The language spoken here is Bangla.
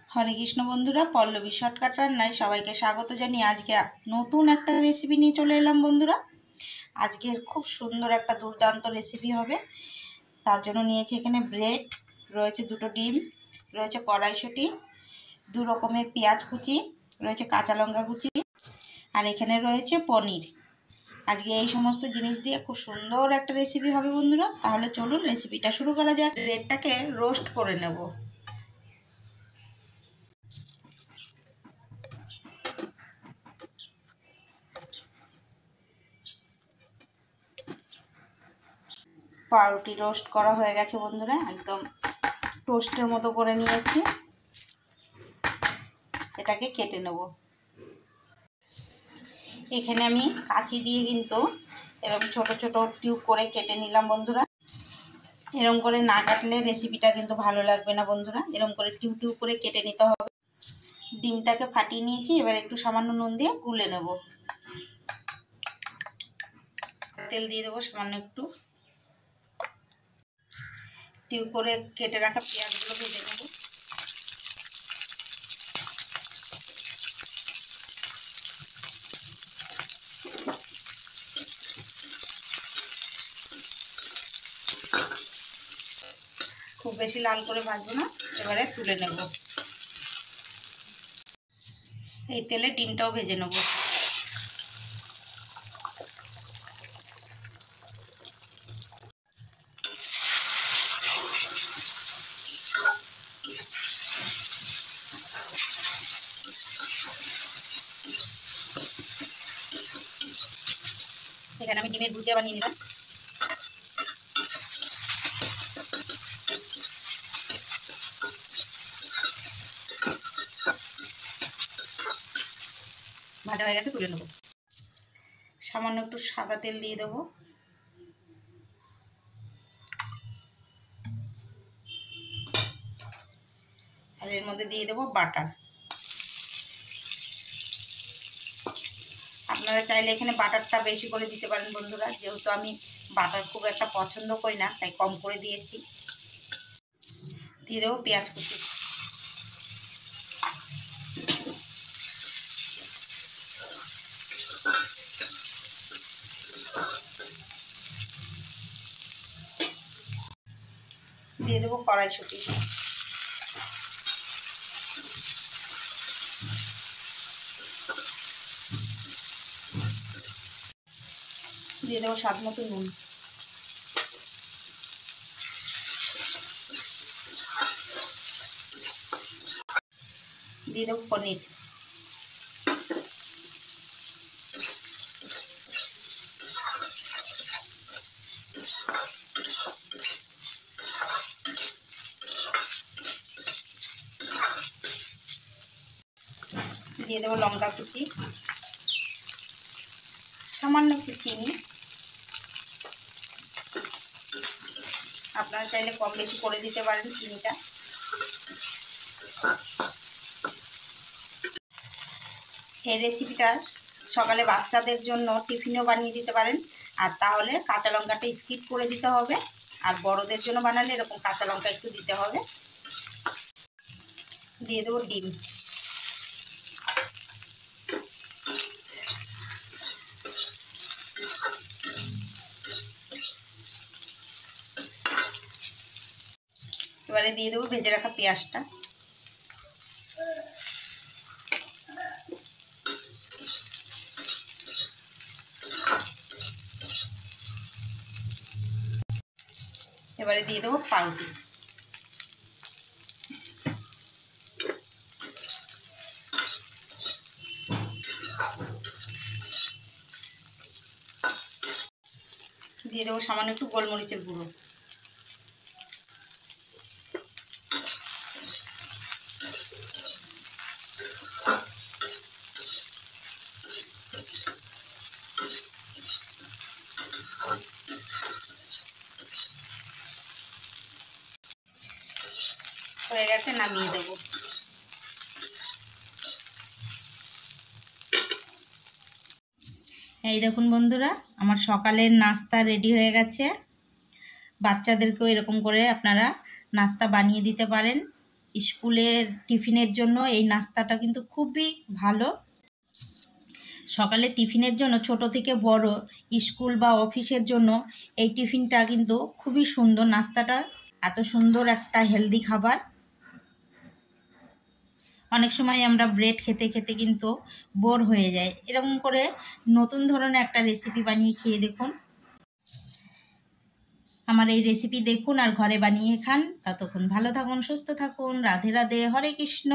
হরে কৃষ্ণ বন্ধুরা, পল্লবী শর্টকাট রান্নায় সবাইকে স্বাগত জানিয়ে আজকে নতুন একটা রেসিপি নিয়ে চলে এলাম বন্ধুরা। আজকের খুব সুন্দর একটা দুর্দান্ত রেসিপি হবে। তার জন্য নিয়েছি এখানে ব্রেড, রয়েছে দুটো ডিম, রয়েছে কড়াইশুঁটি, দু রকমের পেঁয়াজ কুচি, রয়েছে কাঁচা লঙ্কা কুচি, আর এখানে রয়েছে পনির। আজকে এই সমস্ত জিনিস দিয়ে খুব সুন্দর একটা রেসিপি হবে বন্ধুরা। তাহলে চলুন রেসিপিটা শুরু করা যাক। ব্রেডটাকে রোস্ট করে নেব। পাউরুটি রোস্ট করা হয়ে গেছে বন্ধুরা, একদম টোস্টের মতো করে নিয়েছি। এটাকে কেটে নেব। এখানে আমি কাঁচি দিয়ে কিন্তু এরকম ছোট ছোট টিউব করে কেটে নিলাম বন্ধুরা। এরকম করে না কাটলে রেসিপিটা কিন্তু ভালো লাগবে না বন্ধুরা। এরকম করে টিউব টিউব করে কেটে নিতে হবে। ডিমটাকে ফাটিয়ে নিয়েছি, এবার একটু সামান্য নুন দিয়ে গুলে নেব। তেল দিয়ে দেবো সামান্য একটু। টিউব করে কেটে রাখা পেঁয়াজগুলো ভেজে নেব। খুব বেশি লাল করে ভাজবো না, এবারে তুলে নেব। এই তেলে ডিমটাও ভেজে নেব। এখানে আমি ডিমের ভুজিয়া বানিয়ে নিলাম। ভাজা হয়ে গেছে, তুলে নেব। সামান্য একটু সাদা তেল দিয়ে দেবো। আর এর মধ্যে দিয়ে দেবো বাটার। আপনারা চাইলে এখানে বাটারটা বেশি করে দিতে পারেন বন্ধুরা, যেহেতু আমি বাটার খুব একটা পছন্দ করি না তাই কম করে দিয়েছি। দিয়ে দেবো পেঁয়াজ কুচি। দিয়ে দেবো কড়াইশুঁটি। দিয়ে দেবো স্বাদ মতো নুন। দিয়ে দেবো পনির। দিয়ে দেবো লঙ্কা কুচি, সামান্য একটু চিনি। আপনারা চাইলে কম বেশি করে দিতে পারেন চিনিটা। এই রেসিপিটা সকালে বাচ্চাদের জন্য টিফিনও বানিয়ে দিতে পারেন। আর তাহলে কাঁচা লঙ্কাটা স্কিপ করে দিতে হবে। আর বড়দের জন্য বানালে এরকম কাঁচা লঙ্কা একটু দিতে হবে। দিয়ে দেবো ডিম। এবারে দিয়ে দেবো ভেজে রাখা পেঁয়াজটা। এবারে দিয়ে দেবো পাউরুটি। দিয়ে দেবো সামান্য একটু গোলমরিচের গুঁড়ো। হয়ে গেছে, নামিয়ে দেবো। এই দেখুন বন্ধুরা, আমার সকালের নাস্তা রেডি হয়ে গেছে। বাচ্চাদেরকেও এরকম করে আপনারা নাস্তা বানিয়ে দিতে পারেন। স্কুলের টিফিনের জন্য এই নাস্তাটা কিন্তু খুবই ভালো। সকালে টিফিনের জন্য ছোট থেকে বড় স্কুল বা অফিসের জন্য এই টিফিনটা কিন্তু খুবই সুন্দর। নাস্তাটা এত সুন্দর একটা হেলদি খাবার। অনেক সময় আমরা ব্রেড খেতে খেতে কিন্তু বোর হয়ে যায়, এরকম করে নতুন ধরনের একটা রেসিপি বানিয়ে খেয়ে দেখুন। আমার এই রেসিপি দেখুন আর ঘরে বানিয়ে খান। ততক্ষণ ভালো থাকুন, সুস্থ থাকুন। রাধে রাধে, হরে কৃষ্ণ।